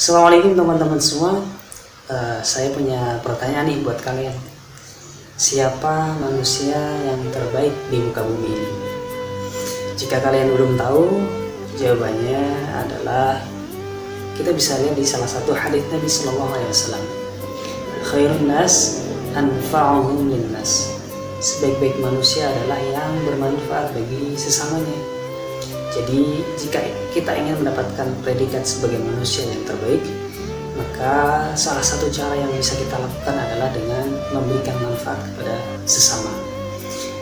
Assalamualaikum teman-teman semua. Saya punya pertanyaan nih buat kalian. Siapa manusia yang terbaik di muka bumi ini? Jika kalian belum tahu, jawabannya adalah kita bisa lihat di salah satu hadits Nabi Sallallahu Alaihi Wasallam. Khairun nas anfa'uhum linnas. Sebaik-baik manusia adalah yang bermanfaat bagi sesamanya. Jadi jika kita ingin mendapatkan predikat sebagai manusia yang terbaik, maka salah satu cara yang bisa kita lakukan adalah dengan memberikan manfaat kepada sesama.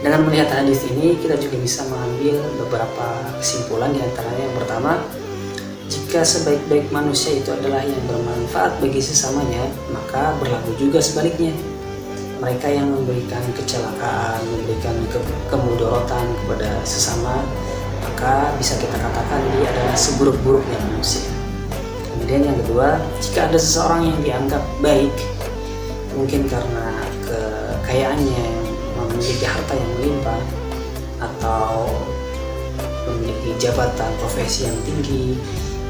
Dengan melihat hadis ini, kita juga bisa mengambil beberapa kesimpulan, di antaranya yang pertama, jika sebaik-baik manusia itu adalah yang bermanfaat bagi sesamanya, maka berlaku juga sebaliknya. Mereka yang memberikan kecelakaan, memberikan kemudorotan kepada sesama, maka bisa kita katakan dia adalah seburuk-buruknya manusia. Kemudian yang kedua, jika ada seseorang yang dianggap baik, mungkin karena kekayaannya, memiliki harta yang melimpah, atau memiliki jabatan profesi yang tinggi,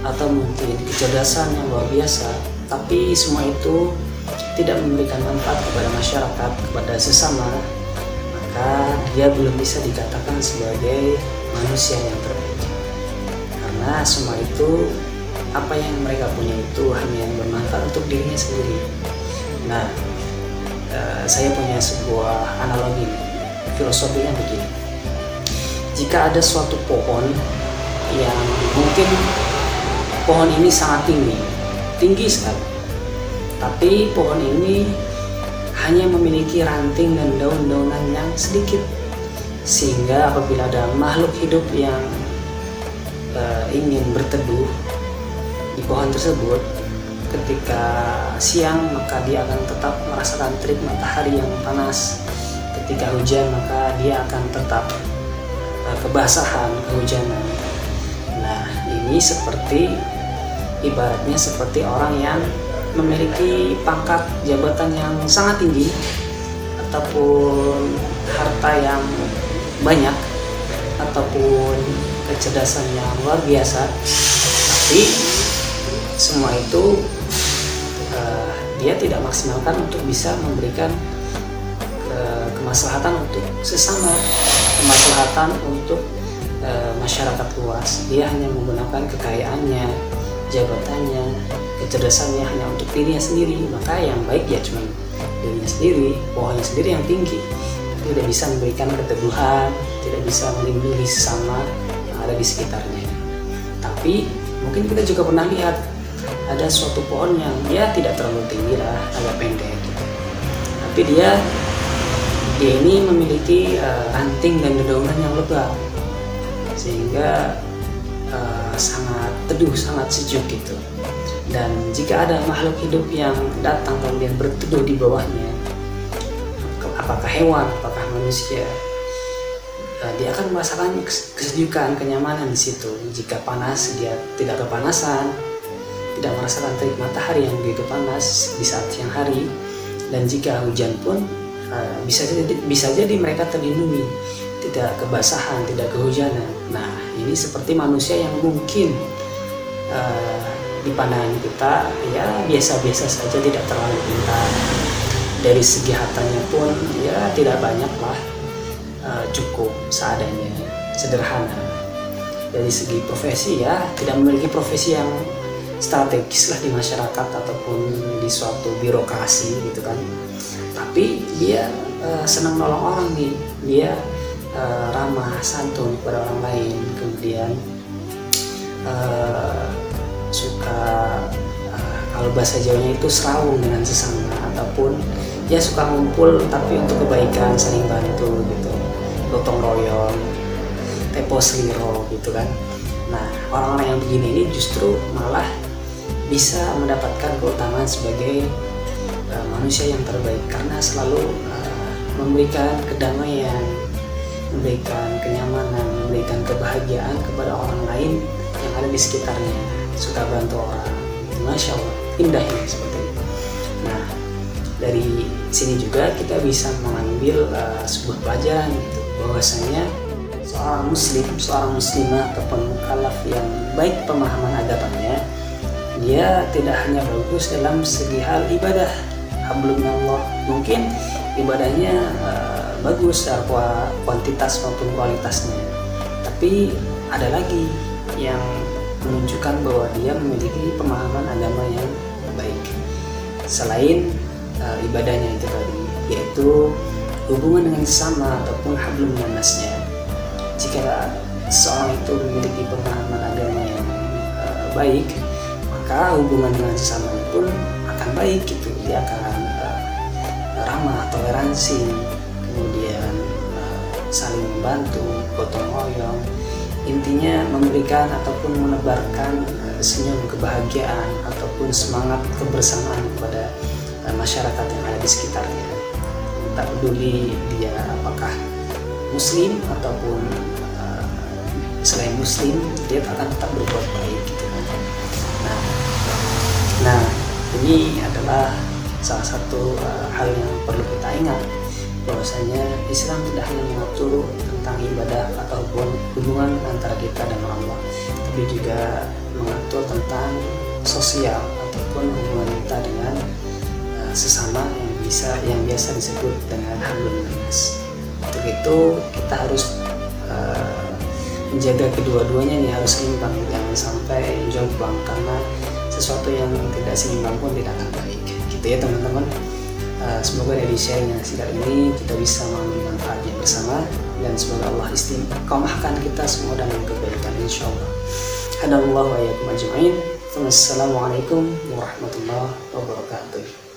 atau mungkin kecerdasan yang luar biasa, tapi semua itu tidak memberikan manfaat kepada masyarakat, kepada sesama, maka dia belum bisa dikatakan sebagai manusia yang terbaik. Karena semua itu, apa yang mereka punya itu hanya yang bermanfaat untuk dirinya sendiri. Nah, saya punya sebuah analogi, filosofinya begini. Jika ada suatu pohon yang mungkin pohon ini sangat tinggi sekali, tapi pohon ini hanya memiliki ranting dan daun-daunan yang sedikit, sehingga apabila ada makhluk hidup yang ingin berteduh di pohon tersebut ketika siang, maka dia akan tetap merasakan terik matahari yang panas. Ketika hujan, maka dia akan tetap kebasahan, kehujanan. Nah, ini ibaratnya seperti orang yang memiliki pangkat jabatan yang sangat tinggi ataupun harta yang banyak ataupun kecerdasan yang luar biasa, tapi semua itu dia tidak maksimalkan untuk bisa memberikan kemaslahatan untuk sesama, kemaslahatan untuk masyarakat luas. Dia hanya menggunakan kekayaannya, jabatannya, kecerdasannya hanya untuk dirinya sendiri. Maka yang baik ya cuma dirinya sendiri, pohonnya sendiri yang tinggi, tidak bisa memberikan keteduhan, tidak bisa melindungi sesama yang ada di sekitarnya. Tapi mungkin kita juga pernah lihat ada suatu pohon yang dia tidak terlalu tinggi lah, agak pendek gitu. Tapi dia ini memiliki ranting dan dedaunan yang lebat, sehingga sangat teduh, sangat sejuk gitu. Dan jika ada makhluk hidup yang datang kemudian berteduh di bawahnya, apakah hewan, apakah manusia, dia akan merasakan kesejukan, kenyamanan di situ. Jika panas, dia tidak kepanasan, tidak merasakan terik matahari yang begitu panas di saat siang hari. Dan jika hujan pun bisa jadi mereka terlindungi, tidak kebasahan, tidak kehujanan. Nah, ini seperti manusia yang mungkin di pandangan kita ya biasa-biasa saja, tidak terlalu pintar. Dari segi hartanya pun ya tidak banyak lah, cukup seadanya, sederhana. Dari segi profesi ya tidak memiliki profesi yang strategis lah di masyarakat ataupun di suatu birokrasi gitu kan. Tapi dia senang nolong orang nih, dia ramah santun kepada orang lain, kemudian suka kalau bahasa Jawanya itu serawung dengan sesama, ataupun dia suka ngumpul tapi untuk kebaikan, saling bantu gitu, gotong royong, tempo sliro gitu kan. Nah, orang-orang yang begini ini justru malah bisa mendapatkan keutamaan sebagai manusia yang terbaik, karena selalu memberikan kedamaian, memberikan kenyamanan, memberikan kebahagiaan kepada orang lain yang ada di sekitarnya, suka bantu orang. Masya Allah, indah ini seperti itu. Nah, dari sini juga kita bisa mengambil sebuah pelajaran gitu, bahwasanya seorang muslim, seorang muslimah ataupun mukallaf yang baik pemahaman agamanya, dia tidak hanya bagus dalam segi hal ibadah, hablum minallah, mungkin ibadahnya bagus secara kuantitas maupun kualitasnya, tapi ada lagi yang menunjukkan bahwa dia memiliki pemahaman agama yang baik selain ibadahnya itu tadi, yaitu hubungan dengan sesama ataupun hablum minannasnya. Jika seorang itu memiliki pemahaman agama yang baik, maka hubungan dengan sesamanya pun akan baik gitu. Dia akan ramah, toleransi, kemudian saling membantu, gotong royong, intinya memberikan ataupun menebarkan senyum kebahagiaan ataupun semangat kebersamaan kepada masyarakat yang ada di sekitarnya. Tak peduli dia apakah muslim ataupun selain muslim, dia akan tetap berbuat baik gitu. Nah, ini adalah salah satu hal yang perlu kita ingat, bahwasanya Islam tidak hanya mengatur tentang ibadah ataupun hubungan antara kita dan Allah, tapi juga mengatur tentang sosial ataupun hubungan kita dengan sesama yang biasa disebut dengan hablum minannas. Untuk itu kita harus menjaga kedua-duanya nih, harus seimbang, jangan sampai jomplang, karena sesuatu yang tidak seimbang pun tidak akan baik gitu ya teman-teman. Semoga dari sharing yang singkat ini kita bisa mengambil manfaatnya bersama, dan semoga Allah istiqomahkan kita semua dalam kebaikan insyaallah. Hadallahu wa iyyakum ajma'in. Wassalamualaikum warahmatullahi wabarakatuh.